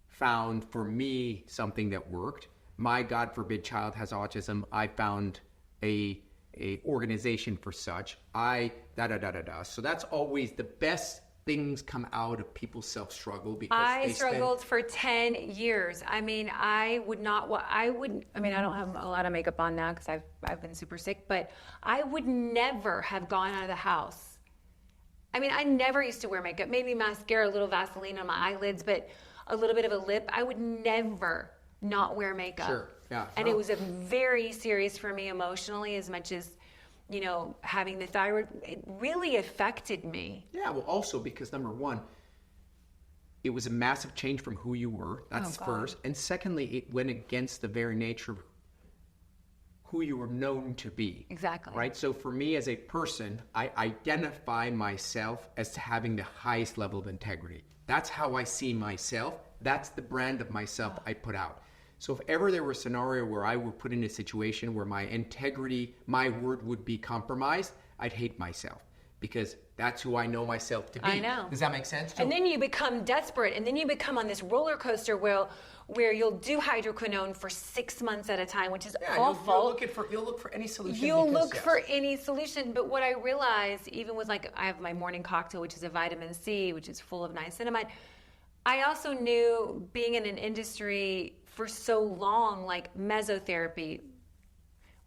found for me something that worked. My God forbid child has autism. I found a organization for such. So that's always the best things come out of people's self-struggle because I struggled for 10 years. I mean, I don't have a lot of makeup on now because I've been super sick, but I would never have gone out of the house. I mean, I never used to wear makeup, maybe mascara, a little Vaseline on my eyelids, but a little bit of a lip. I would never not wear makeup. Sure, yeah. And it was a very serious for me emotionally, as much as, you know, having the thyroid, it really affected me. Yeah, well, also because number one, it was a massive change from who you were. That's first. And secondly, it went against the very nature of who you were known to be. Exactly. Right? So for me as a person, I identify myself as having the highest level of integrity. That's how I see myself. That's the brand of myself I put out. So if ever there were a scenario where I were put in a situation where my integrity, my word would be compromised, I'd hate myself because that's who I know myself to be. I know. Does that make sense? And then you become desperate, and then you become on this roller coaster where you'll do hydroquinone for 6 months at a time, which is awful. You'll look for any solution. You'll look for any solution. But what I realized, even with like, I have my morning cocktail, which is a vitamin C, which is full of niacinamide. I also knew, being in an industry for so long, like mesotherapy,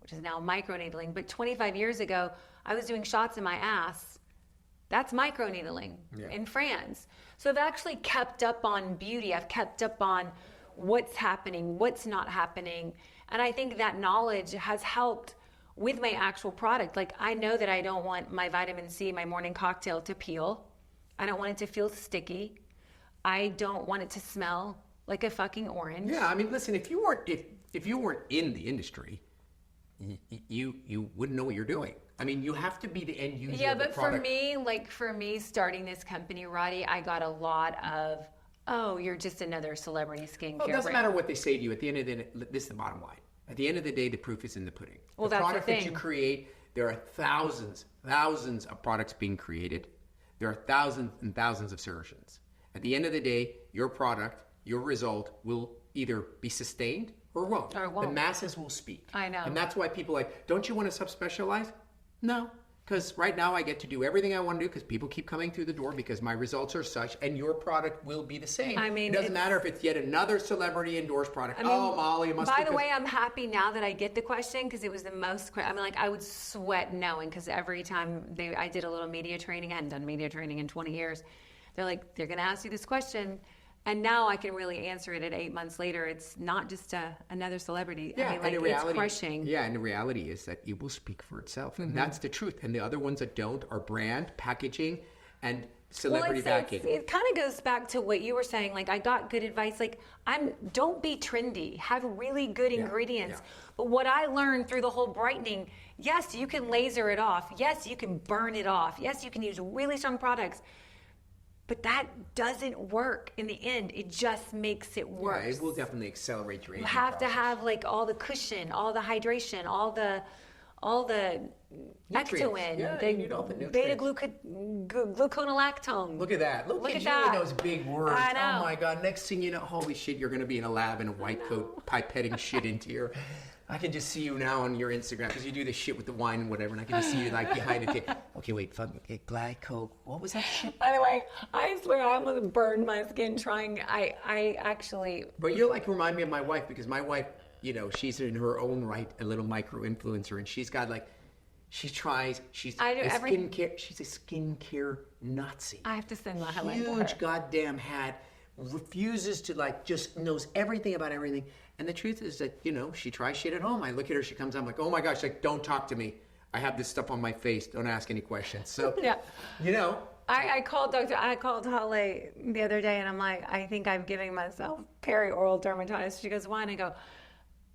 which is now microneedling, but 25 years ago, I was doing shots in my ass. That's microneedling in France. So I've actually kept up on beauty. I've kept up on what's happening, what's not happening. And I think that knowledge has helped with my actual product. Like, I know that I don't want my vitamin C, my morning cocktail, to peel. I don't want it to feel sticky. I don't want it to smell like a fucking orange. Yeah, I mean, listen, if you weren't in the industry, you wouldn't know what you're doing. I mean, you have to be the end user of the product. Yeah, but for me, starting this company, Roddy, I got a lot of, oh, you're just another celebrity skincare brand. It doesn't matter what they say to you. At the end of the day, this is the bottom line. At the end of the day, the proof is in the pudding. Well, the that's product the thing. that you create, there are thousands of products being created. There are thousands and thousands of surgeons. At the end of the day, your product, your result will either be sustained or won't. The masses will speak. I know. And that's why people are like, don't you want to subspecialize? No. Because right now I get to do everything I want to do because people keep coming through the door because my results are such, and your product will be the same. I mean, it doesn't matter if it's yet another celebrity endorsed product. Molly, it must be. By the way, I'm happy now that I get the question because it was the most. I mean, like, I would sweat knowing, because every time I did a little media training, I hadn't done media training in 20 years. They're like, they're going to ask you this question. And now I can really answer it at 8 months later. It's not just another celebrity. Yeah, I mean, like, and reality, it's crushing. Yeah, and the reality is that it will speak for itself. And that's the truth. And the other ones that don't are brand, packaging, and celebrity backing. It kind of goes back to what you were saying. Like, I got good advice. Like, don't be trendy. Have really good ingredients. Yeah. But what I learned through the whole brightening, yes, you can laser it off. Yes, you can burn it off. Yes, you can use really strong products. But that doesn't work in the end. It just makes it worse. Yeah, it will definitely accelerate your aging You have process. to have like all the cushion, all the hydration, all the ectoin, Yeah, you need all the nutrients. beta-gluconolactone. Look at that. Look at you that. with those big words. I know. Oh my God. Next thing you know, holy shit, you're going to be in a lab in a white coat pipetting shit into your... I can just see you now on your Instagram because you do this shit with the wine and whatever, and I can just see you like behind the table. Okay, wait, fuck, okay, Glad Coke. What was that shit? By the way, I swear I almost burned my skin trying. I actually. But you're like remind me of my wife because my wife, you know, she's in her own right a little micro influencer, and she's got like, she tries. She's a skincare. She's a skincare Nazi. I have to send my highlight to her. Huge goddamn hat. Refuses to like just knows everything about everything. And the truth is that, you know, she tries shit at home. I look at her, she comes out, I'm like, oh my gosh, like, don't talk to me. I have this stuff on my face. Don't ask any questions. So, yeah. You know. I called Holly the other day and I'm like, I think I'm giving myself perioral dermatitis. She goes, why? And I go,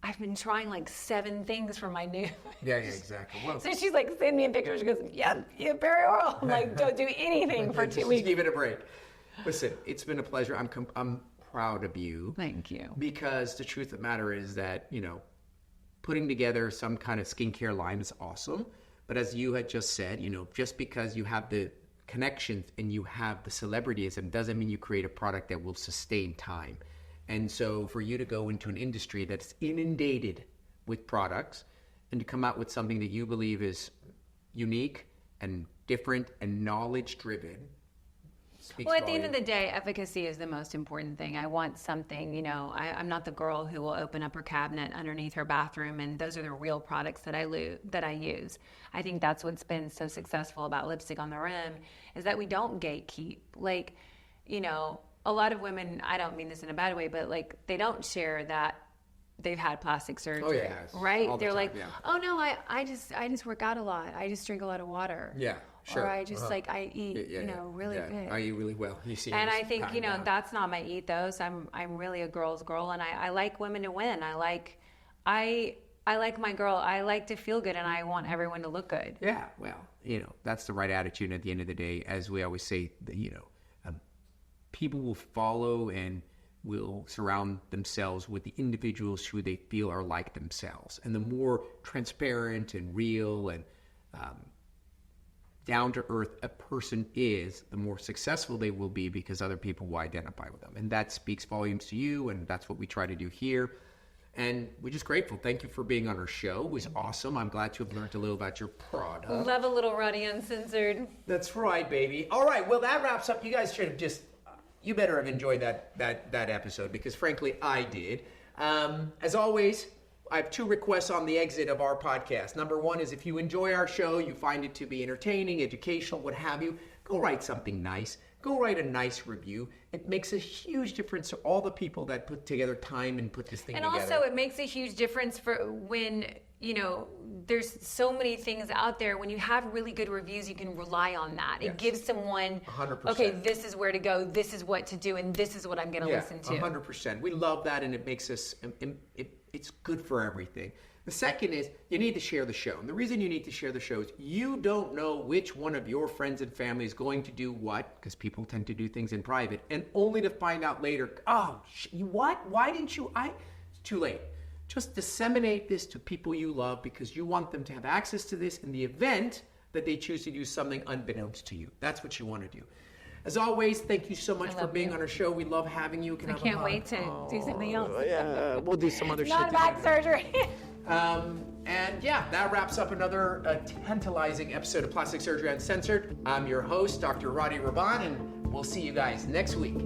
I've been trying like 7 things for my new. Yeah, exactly. Well, so she's like, send me a picture. She goes, yeah, perioral. I'm like, don't do anything for 2 weeks. Just give it a break. Listen, it's been a pleasure. I'm proud of you. Thank you. Because the truth of the matter is that, you know, putting together some kind of skincare line is awesome. But as you had just said, you know, just because you have the connections and you have the celebrityism doesn't mean you create a product that will sustain time. And so for you to go into an industry that's inundated with products and to come out with something that you believe is unique and different and knowledge driven. Well, at the end of the day, efficacy is the most important thing. I want something, you know, I'm not the girl who will open up her cabinet underneath her bathroom and those are the real products that I use. I think that's what's been so successful about Lipstick on the Rim is that we don't gatekeep. Like, you know, a lot of women, I don't mean this in a bad way, but like they don't share that they've had plastic surgery. Oh, yeah. Right? They're like, oh no, I just work out a lot. I just drink a lot of water. Yeah. Sure. Or I just like I eat, you know, really good. I eat really well. You see. And I think, you know, that's not my ethos. I'm really a girl's girl, and I like women to win. I like my girl. I like to feel good, and I want everyone to look good. Yeah. Well, you know, that's the right attitude. And at the end of the day, as we always say, you know, people will follow and will surround themselves with the individuals who they feel are like themselves. And the more transparent and real and down to earth a person is, the more successful they will be because other people will identify with them. And that speaks volumes to you, and that's what we try to do here. And we're just grateful. Thank you for being on our show. It was awesome. I'm glad to have learned a little about your product. Love a little Roddy Uncensored. That's right, baby. All right, well, that wraps up. You guys should have just, you better have enjoyed that episode because, frankly, I did. As always, I have 2 requests on the exit of our podcast. Number 1 is if you enjoy our show, you find it to be entertaining, educational, what have you, go write something nice. Go write a nice review. It makes a huge difference to all the people that put together time and put this thing together. And also it makes a huge difference for when, you know, there's so many things out there. When you have really good reviews, you can rely on that. Yes. It gives someone, 100%. Okay, this is where to go, this is what to do, and this is what I'm going to listen to. 100%. We love that, and it makes us, it's good for everything. The second is you need to share the show. And the reason you need to share the show is you don't know which one of your friends and family is going to do what, because people tend to do things in private, and only to find out later, oh, what? Why didn't you? It's too late. Just disseminate this to people you love because you want them to have access to this in the event that they choose to do something unbeknownst to you. That's what you want to do. As always, thank you so much for being on our show. We love having you. I can't wait to do something else. Yeah, we'll do some other shit. Not back surgery. And yeah, that wraps up another tantalizing episode of Plastic Surgery Uncensored. I'm your host, Dr. Rahban, and we'll see you guys next week.